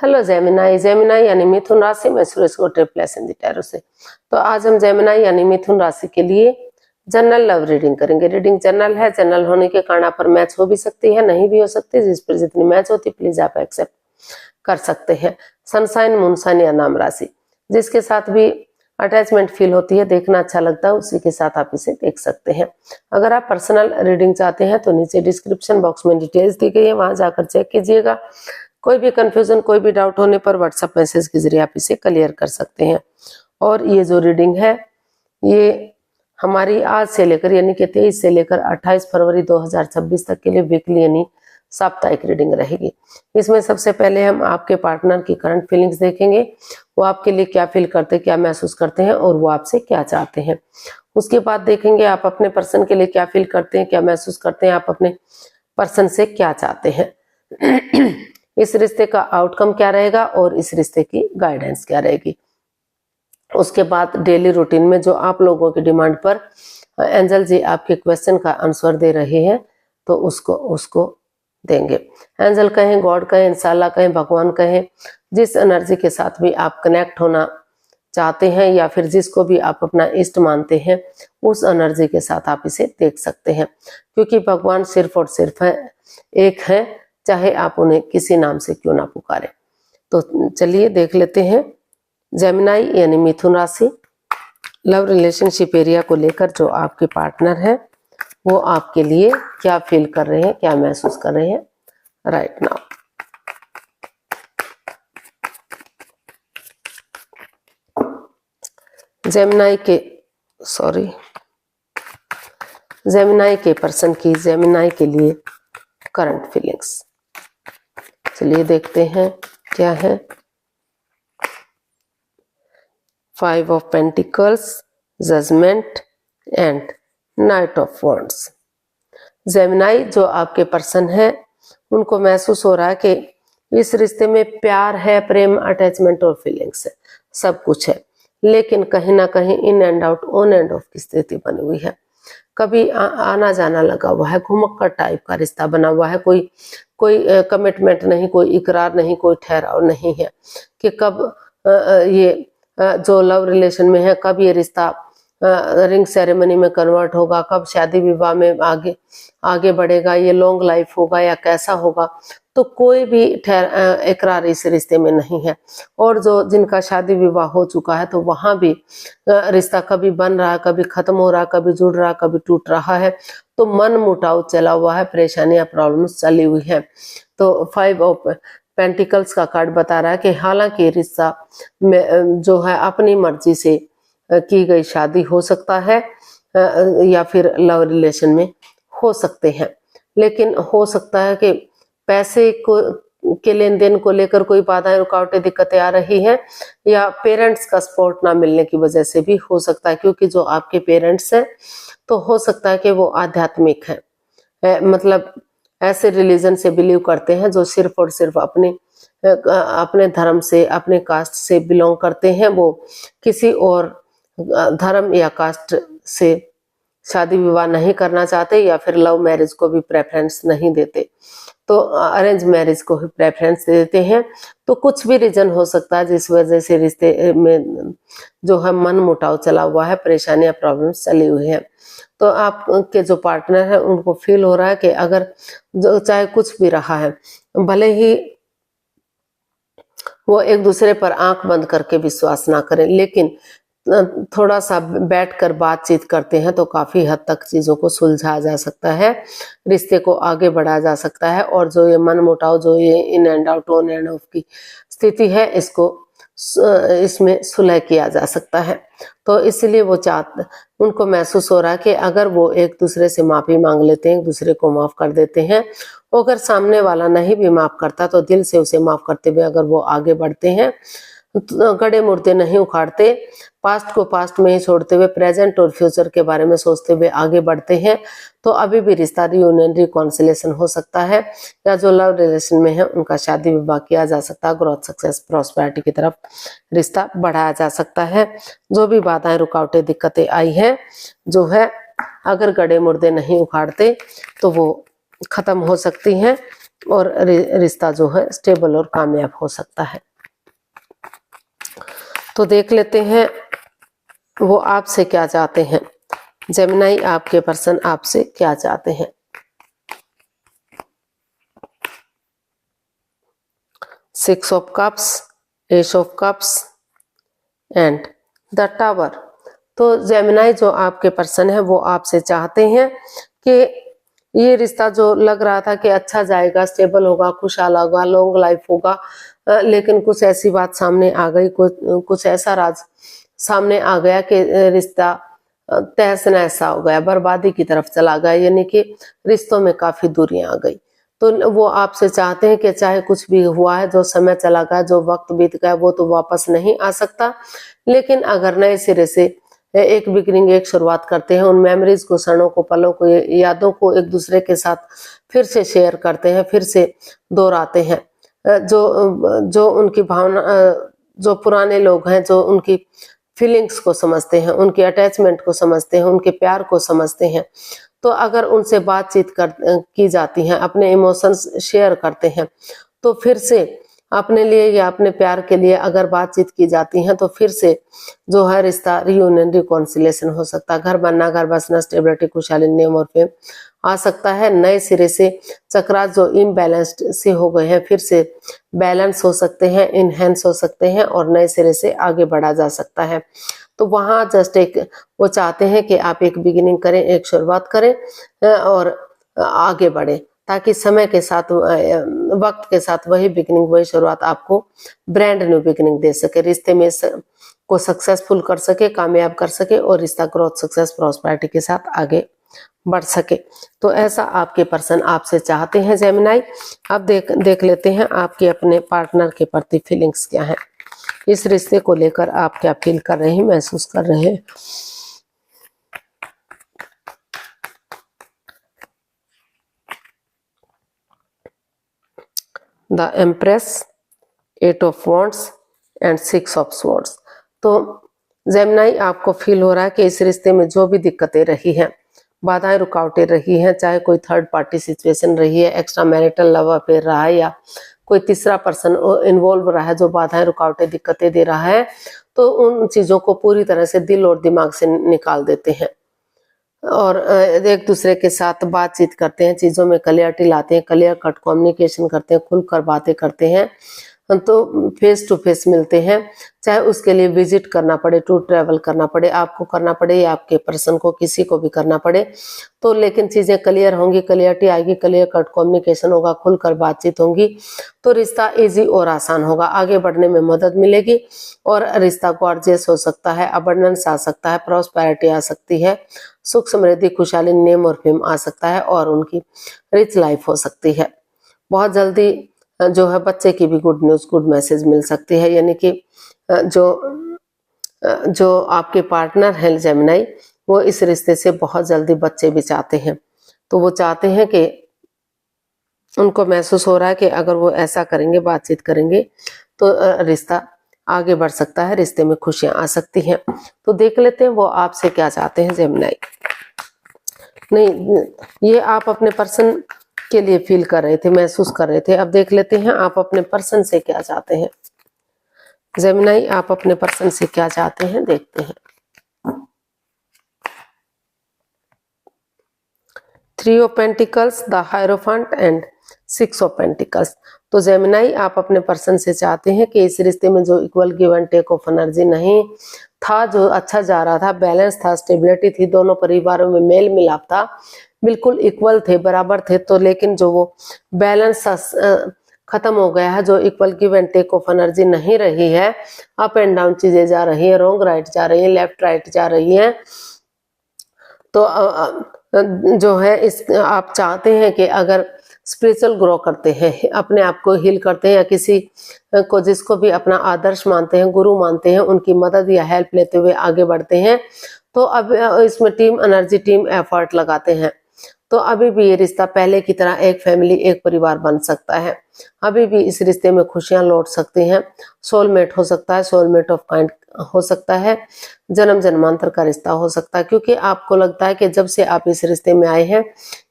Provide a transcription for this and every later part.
Hello Gemini. Gemini यानी मिथुन राशि में सुरेश गोटे प्लेस इन द टैरो से। तो आज हम जेमिनाई यानी मिथुन राशि के लिए जनरल लव रीडिंग करेंगे। रीडिंग जनरल है, जनरल होने के कारण आप पर मैच हो भी सकती है, नहीं भी हो सकती। जिस पर जितनी मैच होती प्लीज आप एक्सेप्ट कर सकते हैं। सनसाइन, मूनसाइन या नाम राशि, जिसके साथ भी अटैचमेंट फील होती है, देखना अच्छा लगता है, उसी के साथ आप इसे देख सकते हैं। अगर आप पर्सनल रीडिंग चाहते हैं तो नीचे डिस्क्रिप्शन बॉक्स में डिटेल्स दी गई है, वहां जाकर चेक कीजिएगा। कोई भी कंफ्यूजन, कोई भी डाउट होने पर व्हाट्सएप मैसेज के जरिए आप इसे क्लियर कर सकते हैं। और ये जो रीडिंग है ये हमारी आज से लेकर यानी कि 23 से लेकर 28 फरवरी 2026 तक के लिए वीकली यानी साप्ताहिक रीडिंग रहेगी। इसमें सबसे पहले हम आपके पार्टनर की करंट फीलिंग्स देखेंगे, वो आपके लिए क्या फील करते हैं, क्या महसूस करते हैं और वो आपसे क्या चाहते हैं। उसके बाद देखेंगे आप अपने पर्सन के लिए क्या फील करते हैं, क्या महसूस करते हैं, आप अपने पर्सन से क्या चाहते हैं। इस रिश्ते का आउटकम क्या रहेगा और इस रिश्ते की गाइडेंस क्या रहेगी। उसके बाद डेली रूटीन में जो आप लोगों की डिमांड पर एंजल जी आपके क्वेश्चन का आंसर दे रहे हैं तो उसको देंगे। एंजल कहें, गॉड कहें, इंशाल्लाह कहें, भगवान कहें, जिस एनर्जी के साथ भी आप कनेक्ट होना चाहते हैं या फिर जिसको भी आप अपना इष्ट मानते हैं उस एनर्जी के साथ आप इसे देख सकते हैं, क्योंकि भगवान सिर्फ और सिर्फ एक है, चाहे आप उन्हें किसी नाम से क्यों ना पुकारें। तो चलिए देख लेते हैं जेमिनाई यानी मिथुन राशि लव रिलेशनशिप एरिया को लेकर जो आपके पार्टनर है वो आपके लिए क्या फील कर रहे हैं, क्या महसूस कर रहे हैं राइट नाउ। जेमिनाई के पर्सन की जेमिनाई के लिए करंट फीलिंग्स चलिए देखते हैं क्या है। 5 of pentacles, judgement and knight of wands. Gemini जो आपके पर्सन है उनको महसूस हो रहा है कि इस रिश्ते में प्यार है, प्रेम, अटैचमेंट और फीलिंग्स है, सब कुछ है, लेकिन कहीं ना कहीं in and out, on end of की स्थिति बनी हुई है। कभी आना जाना लगा हुआ है, घुमक्कड़ टाइप का रिश्ता बना हुआ है, कोई कमिटमेंट नहीं, कोई इकरार नहीं, कोई ठहराव नहीं है कि कब ये जो लव रिलेशन में है कब ये रिश्ता रिंग सेरेमनी में कन्वर्ट होगा, कब शादी विवाह में आगे बढ़ेगा, ये लॉन्ग लाइफ होगा या कैसा होगा। तो कोई भी इकरार इस रिश्ते में नहीं है। और जो जिनका शादी विवाह हो चुका है तो वहां भी रिश्ता कभी बन रहा है, कभी खत्म हो रहा है, कभी जुड़ रहा है, कभी टूट रहा है। तो मन मुटाव चला हुआ है, परेशानियां, प्रॉब्लम्स चली हुई है। तो 5 ऑफ पेंटिकल्स का कार्ड बता रहा है कि हालांकि रिश्ता में जो है अपनी मर्जी से की गई शादी हो सकता है या फिर लव रिलेशन में हो सकते हैं, लेकिन हो सकता है कि पैसे के लेन देन को लेकर कोई बाधाएं, रुकावटें, दिक्कतें आ रही हैं या पेरेंट्स का सपोर्ट ना मिलने की वजह से भी हो सकता है, क्योंकि जो आपके पेरेंट्स हैं तो हो सकता है कि वो आध्यात्मिक है, मतलब ऐसे रिलीजन से बिलीव करते हैं जो सिर्फ और सिर्फ अपने धर्म से, अपने कास्ट से बिलोंग करते हैं। वो किसी और धर्म या कास्ट से शादी विवाह नहीं करना चाहते या फिर लव मैरिज को भी प्रेफरेंस नहीं देते, तो अरेंज मैरिज को ही प्रेफरेंस देते हैं। तो कुछ भी रीजन हो सकता है जिस वजह से रिश्ते में जो है मन मुटाव चला हुआ है, परेशानियां, प्रॉब्लम्स चली हुई है। तो आपके जो पार्टनर है उनको फील हो रहा है कि अगर जो चाहे कुछ भी रहा है, भले ही वो एक दूसरे पर आंख बंद करके विश्वास ना करें, लेकिन थोड़ा सा बैठकर बातचीत करते हैं तो काफी हद तक चीजों को सुलझाया जा सकता है, रिश्ते को आगे बढ़ाया जा सकता है। और जो ये मन मुटाव, जो ये in and out, on end of की स्थिति है, इसमें सुलह किया जा सकता है। तो इसलिए उनको महसूस हो रहा है कि अगर वो एक दूसरे से माफी मांग लेते हैं, एक दूसरे को माफ कर देते हैं, अगर सामने वाला नहीं भी माफ करता तो दिल से उसे माफ करते हुए अगर वो आगे बढ़ते हैं, गड़े मुर्दे नहीं उखाड़ते, पास्ट को पास्ट में ही छोड़ते हुए प्रेजेंट और फ्यूचर के बारे में सोचते हुए आगे बढ़ते हैं, तो अभी भी रिश्ता रियूनियन, रिकॉन्सिलेशन हो सकता है, या जो लव रिलेशन में है उनका शादी विवाह किया जा सकता है, ग्रोथ, सक्सेस, प्रॉस्पेरिटी की तरफ रिश्ता बढ़ाया जा सकता है। जो भी बाधाएं, रुकावटें, दिक्कतें आई हैं जो है, अगर गड़े मुर्दे नहीं उखाड़ते तो वो खत्म हो सकती हैं। और रिश्ता जो है स्टेबल और कामयाब हो सकता है। तो देख लेते हैं वो आपसे क्या चाहते हैं। जेमिनी, आपके पर्सन आपसे क्या चाहते हैं। 6 of cups, S of cups and the tower. तो जेमिनी जो आपके पर्सन है वो आपसे चाहते हैं कि ये रिश्ता जो लग रहा था कि अच्छा जाएगा, स्टेबल होगा, खुशहाल होगा, लॉन्ग लाइफ होगा, लेकिन कुछ ऐसी बात सामने आ गई, कुछ ऐसा राज सामने आ गया कि रिश्ता तहस नहस हो गया, बर्बादी की तरफ चला गया, यानी कि रिश्तों में काफी दूरियां आ गई। तो वो आपसे चाहते हैं कि चाहे कुछ भी हुआ है, जो समय चला गया, जो वक्त बीत गया, वो तो वापस नहीं आ सकता, लेकिन अगर नए सिरे से एक बिगिनिंग, एक शुरुआत करते हैं, उन मेमोरीज को, क्षणों को, पलों को, यादों को एक दूसरे के साथ फिर से शेयर करते हैं, फिर से दोहराते हैं, जो उनकी भावना, जो पुराने लोग हैं, जो उनकी फीलिंग्स को समझते हैं, उनके अटैचमेंट को समझते हैं, उनके प्यार को समझते हैं, तो अगर उनसे बातचीत की जाती है, अपने इमोशंस शेयर करते हैं, तो फिर से अपने लिए या अपने प्यार के लिए अगर बातचीत की जाती है, तो फिर से जो है रिश्ता रियूनियन, रिकॉन्सिलेशन हो सकता है। घर बनना, घर बसना, स्टेबिलिटी, खुशहाली, नेम और फेम आ सकता है। नए सिरे से चक्रात जो इम्बैलेंस्ड से हो गए हैं, फिर से बैलेंस हो सकते हैं, इनहेंस हो सकते हैं और नए सिरे से आगे बढ़ा जा सकता है। तो वहाँ जस्ट एक वो चाहते हैं कि आप एक बिगिनिंग करें, एक शुरुआत करें और आगे बढ़े, ताकि समय के साथ, वक्त के साथ वही बिगिनिंग, वही शुरुआत आपको ब्रांड न्यू बिगिनिंग दे सके, रिश्ते में को सक्सेसफुल कर सके, कामयाब कर सके और रिश्ता ग्रोथ, सक्सेस, प्रॉस्पेरिटी के साथ आगे बढ़ सके। तो ऐसा आपके पर्सन आपसे चाहते हैं जेमिनी। अब देख लेते हैं आपके अपने पार्टनर के प्रति फीलिंग्स क्या है, इस रिश्ते को लेकर आप क्या फील कर रहे हैं, महसूस कर रहे हैं। The empress, 8 of wands and 6 of swords. तो जेमिनी, आपको फील हो रहा है कि इस रिश्ते में जो भी दिक्कतें रही हैं, बाधाएं, रुकावटें रही हैं, चाहे कोई थर्ड पार्टी सिचुएशन रही है, एक्स्ट्रा मैरिटल लव अफेयर रहा है, या कोई तीसरा पर्सन इन्वॉल्व रहा है जो बाधाएं, रुकावटें, दिक्कतें दे रहा है, तो उन चीजों को पूरी तरह से दिल और दिमाग से निकाल देते हैं और एक दूसरे के साथ बातचीत करते हैं, चीजों में क्लियरिटी लाते हैं, क्लियर कट कम्युनिकेशन करते हैं, खुलकर बातें करते हैं, तो फेस टू फेस मिलते हैं, चाहे उसके लिए विजिट करना पड़े, टूर ट्रैवल करना पड़े, आपको करना पड़े या आपके पर्सन को, किसी को भी करना पड़े, तो लेकिन चीजें क्लियर होंगी, क्लियरिटी आएगी, क्लियर कट कम्युनिकेशन होगा, खुलकर बातचीत होगी, तो रिश्ता इजी और आसान होगा, आगे बढ़ने में मदद मिलेगी और रिश्ता गॉर्जियस हो सकता है, अबंडेंस आ सकता है, प्रॉस्पेरिटी आ सकती है, सुख, समृद्धि, खुशहाली, नेम और फेम आ सकता है और उनकी रिच लाइफ हो सकती है। बहुत जल्दी जो है बच्चे की भी गुड न्यूज, गुड मैसेज मिल सकती है, यानी कि जो आपके पार्टनर है जेमिनी, वो इस रिश्ते से बहुत जल्दी बच्चे भी चाहते हैं। तो वो चाहते हैं कि उनको महसूस हो रहा है कि अगर वो ऐसा करेंगे, बातचीत करेंगे, तो रिश्ता आगे बढ़ सकता है, रिश्ते में खुशियां आ सकती हैं। तो देख लेते हैं वो आपसे क्या चाहते हैं जेमिनी। नहीं, ये आप अपने पर्सन के लिए फील कर रहे थे, महसूस कर रहे थे। अब देख लेते हैं आप अपने पर्सन से क्या चाहते हैं जेमिनी, आप अपने पर्सन से क्या चाहते हैं, देखते हैं। 3 of pentacles, the hierophant and 6 of pentacles. तो जेमिनी, आप अपने पर्सन से चाहते हैं कि इस रिश्ते में जो equal give and take of energy नहीं था, जो अच्छा जा रहा था, बैलेंस था, स्टेबिलिटी थी, दोनों परिवारों में मेल मिलाप था, बिल्कुल इक्वल थे, बराबर थे, तो लेकिन जो वो बैलेंस खत्म हो गया है, जो equal give and take of energy नहीं रही है, अप एंड डाउन चीजें जा रही है, रॉन्ग राइट जा रही है, लेफ्ट राइट जा रही है, तो जो है इस आप चाहते हैं कि अगर स्पिरिचुअल ग्रो करते हैं, अपने आप को हील करते हैं, या किसी को, जिसको भी अपना आदर्श मानते हैं, गुरु मानते हैं, उनकी मदद या हेल्प लेते हुए आगे बढ़ते हैं, तो अब इसमें टीम एनर्जी, टीम एफर्ट लगाते हैं, तो अभी भी ये रिश्ता पहले की तरह एक फैमिली, एक परिवार बन सकता है। अभी भी इस रिश्ते में खुशियां लौट सकती हैं। सोलमेट हो सकता है, सोलमेट ऑफ काइंड हो सकता है, जन्म जन्मांतर का रिश्ता हो सकता है, क्योंकि आपको लगता है कि जब से आप इस रिश्ते में आए हैं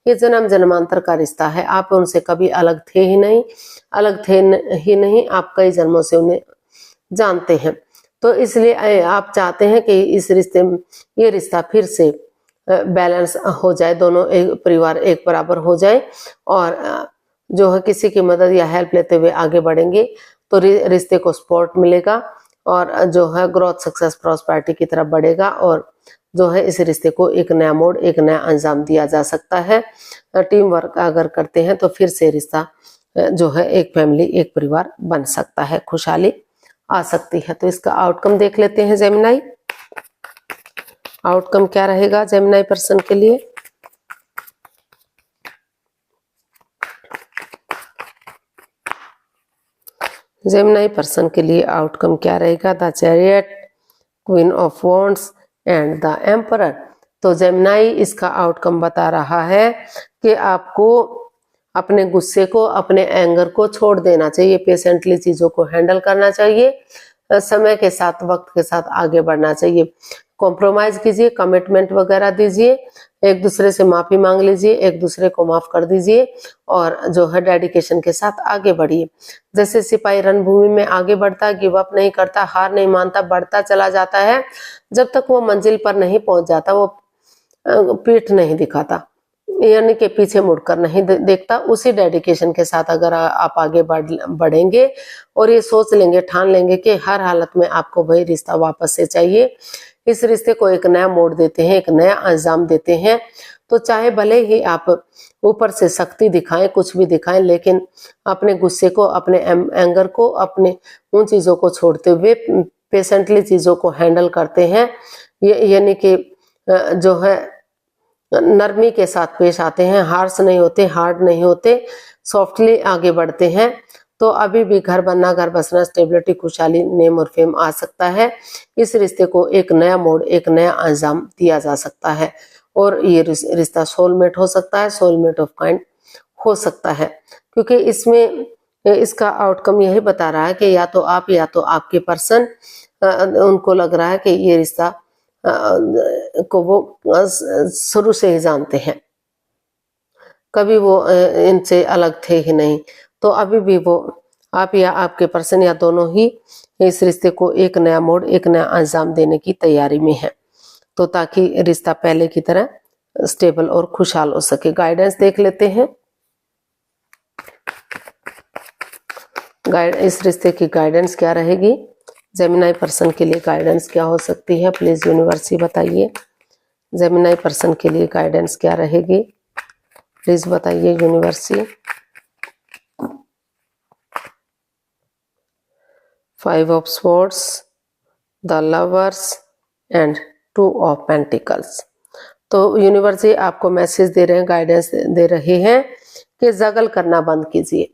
ये जन्म जन्मांतर का रिश्ता है। आप उनसे कभी अलग थे ही नहीं, आप कई जन्मों से उन्हें जानते हैं। तो इसलिए आप चाहते हैं कि इस रिश्ते में ये रिश्ता फिर से बैलेंस हो जाए, दोनों एक परिवार एक बराबर हो जाए और जो है किसी की मदद या हेल्प लेते हुए आगे बढ़ेंगे तो रिश्ते को सपोर्ट मिलेगा और जो है ग्रोथ, सक्सेस, प्रॉस्पेरिटी की तरफ बढ़ेगा और जो है इस रिश्ते को एक नया मोड़, एक नया अंजाम दिया जा सकता है। टीम वर्क अगर करते हैं तो फिर से रिश्ता जो है एक फैमिली, एक परिवार बन सकता है, खुशहाली आ सकती है। तो इसका आउटकम देख लेते हैं जेमिनाई। आउटकम क्या रहेगा जेमिनाई पर्सन के लिए? जेमिनाई पर्सन के लिए आउटकम क्या रहेगा? The chariot, queen of wands and the emperor. तो जेमिनाई इसका आउटकम बता रहा है कि आपको अपने गुस्से को, अपने एंगर को छोड़ देना चाहिए, पेशेंटली चीजों को हैंडल करना चाहिए, समय के साथ, वक्त के साथ आगे बढ़ना चाहिए। कॉम्प्रोमाइज कीजिए, कमिटमेंट वगैरह दीजिए, एक दूसरे से माफी मांग लीजिए, एक दूसरे को माफ कर दीजिए और जो है डेडिकेशन के साथ आगे बढ़िए। जैसे सिपाही रणभूमि में आगे बढ़ता है, गिव अप नहीं करता, हार नहीं मानता, बढ़ता चला जाता है, जब तक वो मंजिल पर नहीं पहुंच जाता वो पीठ नहीं दिखाता, यानी कि पीछे मुड़कर नहीं देखता। उसी डेडिकेशन के साथ अगर आप आगे बढ़ेंगे और ये सोच लेंगे, ठान लेंगे कि हर हालत में आपको वही रिश्ता वापस से चाहिए, इस रिश्ते को एक नया मोड़ देते हैं, एक नया अंजाम देते हैं, तो चाहे भले ही आप ऊपर से शक्ति दिखाएं, कुछ भी दिखाएं, लेकिन अपने गुस्से को, अपने एंगर को, अपने उन चीजों को छोड़ते हुए पेशेंटली चीजों को हैंडल करते हैं, यानी कि जो है नरमी के साथ पेश आते हैं, हार्श नहीं होते, हार्ड नहीं होते, सॉफ्टली आगे बढ़ते हैं, तो अभी भी घर बनना, घर बसना, स्टेबिलिटी, खुशहाली, नेम और फेम आ सकता है। इस रिश्ते को एक नया मोड़, एक नया अंजाम दिया जा सकता है और ये रिश्ता सोलमेट हो सकता है, सोलमेट ऑफ काइंड हो सकता है, क्योंकि इसमें इसका आउटकम यही बता रहा है कि या तो आप या तो आपके पर्सन, उनको लग रहा है कि ये रिश्ता को वो शुरू से ही जानते हैं, कभी वो इनसे अलग थे ही नहीं, तो अभी भी वो आप या आपके पर्सन या दोनों ही इस रिश्ते को एक नया मोड़, एक नया अंजाम देने की तैयारी में है, तो ताकि रिश्ता पहले की तरह स्टेबल और खुशहाल हो सके। गाइडेंस देख लेते हैं। इस रिश्ते की गाइडेंस क्या रहेगी? जेमिनाई पर्सन के लिए गाइडेंस क्या हो सकती है? प्लीज यूनिवर्स बताइए, जेमिनाई पर्सन के लिए गाइडेंस क्या रहेगी? प्लीज बताइए universe. 5 of swords, the lovers and 2 of pentacles. तो यूनिवर्स आपको मैसेज दे रहे हैं, गाइडेंस दे रहे हैं कि जगल करना बंद कीजिए,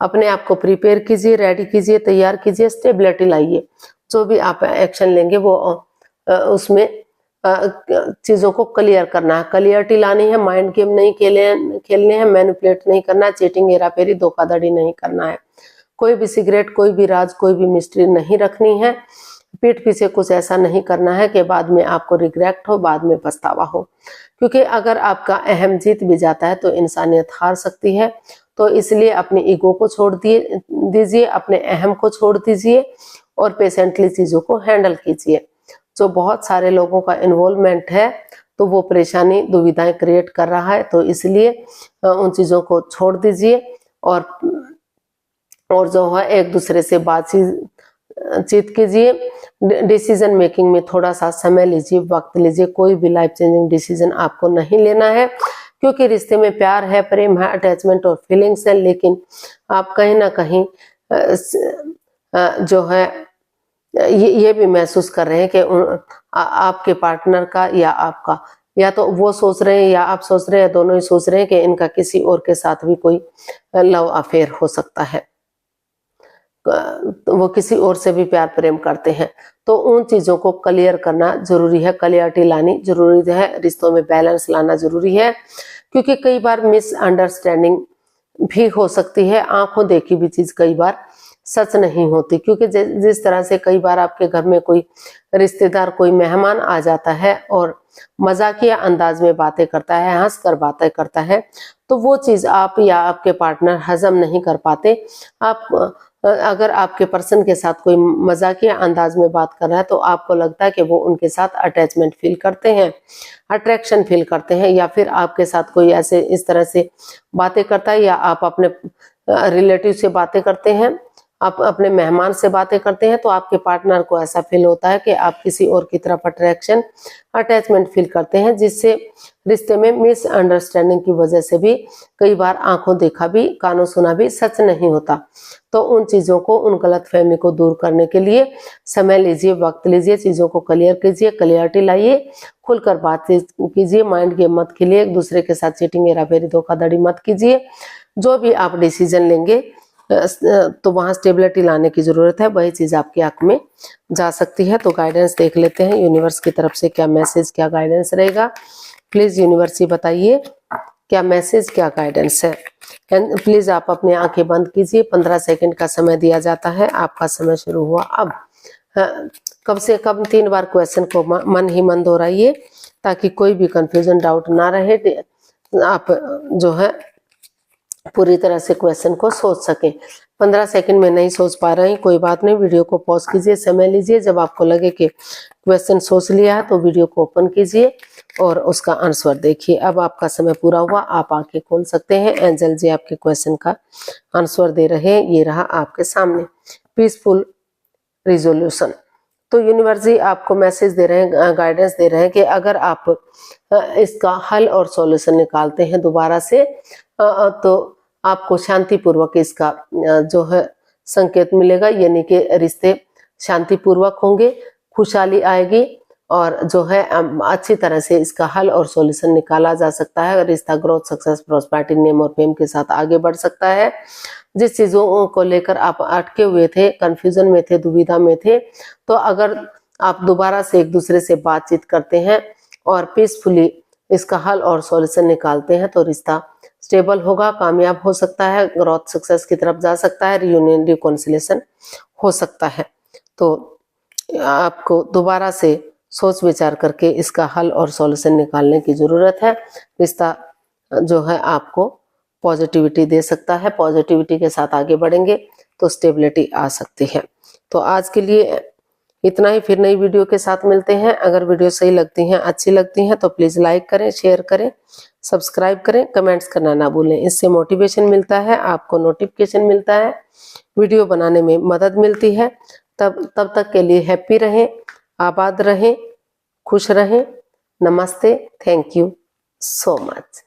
अपने आप को प्रिपेयर कीजिए, रेडी कीजिए, तैयार कीजिए, स्टेबिलिटी लाइए। जो भी आप एक्शन लेंगे वो उसमें चीजों को क्लियर करना है, क्लियरिटी लानी है, माइंड गेम नहीं खेलने हैं, मैनिपुलेट नहीं करना, चीटिंग, हेराफेरी, धोखाधड़ी नहीं करना है, कोई भी सिगरेट, कोई भी राज, कोई भी मिस्ट्री नहीं रखनी है, पीठ पीछे कुछ ऐसा नहीं करना है कि बाद में आपको रिग्रेट हो, बाद में पछतावा हो, क्योंकि अगर आपका अहम जीत भी जाता है तो इंसानियत हार सकती है। तो इसलिए अपनी ईगो को छोड़ दीजिए, अपने अहम को छोड़ दीजिए और पेशेंटली चीजों को हैंडल कीजिए। जो बहुत सारे लोगों का इन्वॉल्वमेंट है तो वो परेशानी, दुविधाएं क्रिएट कर रहा है, तो इसलिए उन चीजों को छोड़ दीजिए और जो है एक दूसरे से बातचीत कीजिए, डिसीजन मेकिंग में थोड़ा सा समय लीजिए, वक्त लीजिए, कोई भी लाइफ चेंजिंग डिसीजन आपको नहीं लेना है, क्योंकि रिश्ते में प्यार है, प्रेम है, अटैचमेंट और फीलिंग्स है, लेकिन आप कहीं ना कहीं जो है ये भी महसूस कर रहे हैं कि आपके पार्टनर का या आपका, या तो वो सोच रहे हैं या आप सोच रहे हैं, दोनों ही सोच रहे हैं कि इनका किसी और के साथ भी कोई लव अफेयर हो सकता है। वो किसी और से भी प्यार प्रेम करते हैं, तो उन चीजों को क्लियर करना जरूरी है, क्लियरिटी लानी जरूरी है, रिश्तों में बैलेंस लाना जरूरी है। क्योंकि कई बार मिसअंडरस्टैंडिंग भी हो सकती है, आंखों देखी भी चीज कई बार सच नहीं होती। क्योंकि जिस तरह से कई बार आपके घर में कोई रिश्तेदार, कोई मेहमान आ जाता है और मजाकिया अंदाज में बातें करता है, हंसकर बातें करता है, तो वो चीज आप या आपके पार्टनर हजम नहीं कर पाते। आप अगर आपके पर्सन के साथ कोई मजाकिया अंदाज में बात कर रहा है, तो आपको लगता है कि वो उनके साथ अटैचमेंट फील करते हैं, अट्रैक्शन फील करते हैं, या फिर आपके साथ कोई ऐसे इस तरह से बातें करता है, या आप अपने रिलेटिव से बातें करते हैं, आप अपने मेहमान से बातें करते हैं, तो आपके पार्टनर को ऐसा फील होता है कि आप किसी और की तरफ अट्रैक्शन, अटैचमेंट फील करते हैं, जिससे रिश्ते में मिसअंडरस्टैंडिंग की वजह से भी कई बार आंखों देखा भी, कानों सुना भी सच नहीं होता। तो उन चीजों को, उन गलतफहमी को दूर करने के लिए समय लीजिए, वक्त लीजिए, चीजों को क्लियर कीजिए, क्लियरिटी लाइए, खुलकर बातचीत कीजिए, माइंड गेम मत खेलिए, एक दूसरे के साथ चीटिंग, हेराफेरी, धोखाधड़ी मत कीजिए। जो भी आप डिसीजन लेंगे तो वहां स्टेबिलिटी लाने की जरूरत है, वही चीज आपकी आंख में जा सकती है। तो गाइडेंस देख लेते हैं यूनिवर्स की तरफ से क्या मैसेज, क्या गाइडेंस रहेगा। प्लीज यूनिवर्स बताइए क्या मैसेज, क्या गाइडेंस है। एंड प्लीज आप अपनी आंखें बंद कीजिए, 15 सेकंड का समय दिया जाता है। आपका समय शुरू हुआ अब। कम से कम 3 बार क्वेश्चन को मन ही मन दोहराइए, ताकि कोई भी कंफ्यूजन, डाउट ना रहे। आप जो है पूरी तरह से क्वेश्चन को सोच सकें। 15 सेकंड में नहीं सोच पा रहे हैं, कोई बात नहीं, वीडियो को पॉज कीजिए, समय लीजिए। जब आपको लगे कि क्वेश्चन सोच लिया है, तो वीडियो को ओपन कीजिए और उसका आंसर देखिए। अब आपका समय पूरा हुआ, आप आंखें खोल सकते हैं। एंजल जी आपके क्वेश्चन का आंसर दे रहे हैं, ये रहा आपके सामने, पीसफुल रिजोल्यूशन। तो यूनिवर्स जी आपको मैसेज दे रहे हैं, गाइडेंस दे रहे हैं कि अगर आप इसका हल और सॉल्यूशन निकालते हैं दोबारा से, तो आपको शांतिपूर्वक इसका जो है संकेत मिलेगा, यानी कि रिश्ते शांतिपूर्वक होंगे, खुशहाली आएगी, और जो है अच्छी तरह से इसका हल और सॉल्यूशन निकाला जा सकता है। रिश्ता ग्रोथ, सक्सेस, प्रॉस्पेरिटी, नेम और फेम के साथ आगे बढ़ सकता है। जिस चीजों को लेकर आप अटके हुए थे, कंफ्यूजन में थे, दुविधा में थे, तो अगर आप दोबारा से एक दूसरे से बातचीत करते हैं और पीसफुली इसका हल और सॉल्यूशन निकालते हैं, तो रिश्ता स्टेबल होगा, कामयाब हो सकता है, ग्रोथ सक्सेस की तरफ जा सकता है, रियूनियन, रिकॉन्सिलेशन हो सकता है। तो आपको दोबारा से सोच विचार करके इसका हल और सॉल्यूशन निकालने की जरूरत है। रिश्ता जो है आपको पॉजिटिविटी दे सकता है, पॉजिटिविटी के साथ आगे बढ़ेंगे तो स्टेबिलिटी आ सकती है। तो आज के लिए इतना ही, फिर नई वीडियो के साथ मिलते हैं। अगर वीडियो सही लगती हैं, अच्छी लगती हैं, तो प्लीज लाइक करें, शेयर करें, सब्सक्राइब करें, कमेंट्स करना ना भूलें। इससे मोटिवेशन मिलता है, आपको नोटिफिकेशन मिलता है, वीडियो बनाने में मदद मिलती है। तब तक के लिए हैप्पी रहें, आबाद रहें, खुश रहें। नमस्ते, थैंक यू सो मच।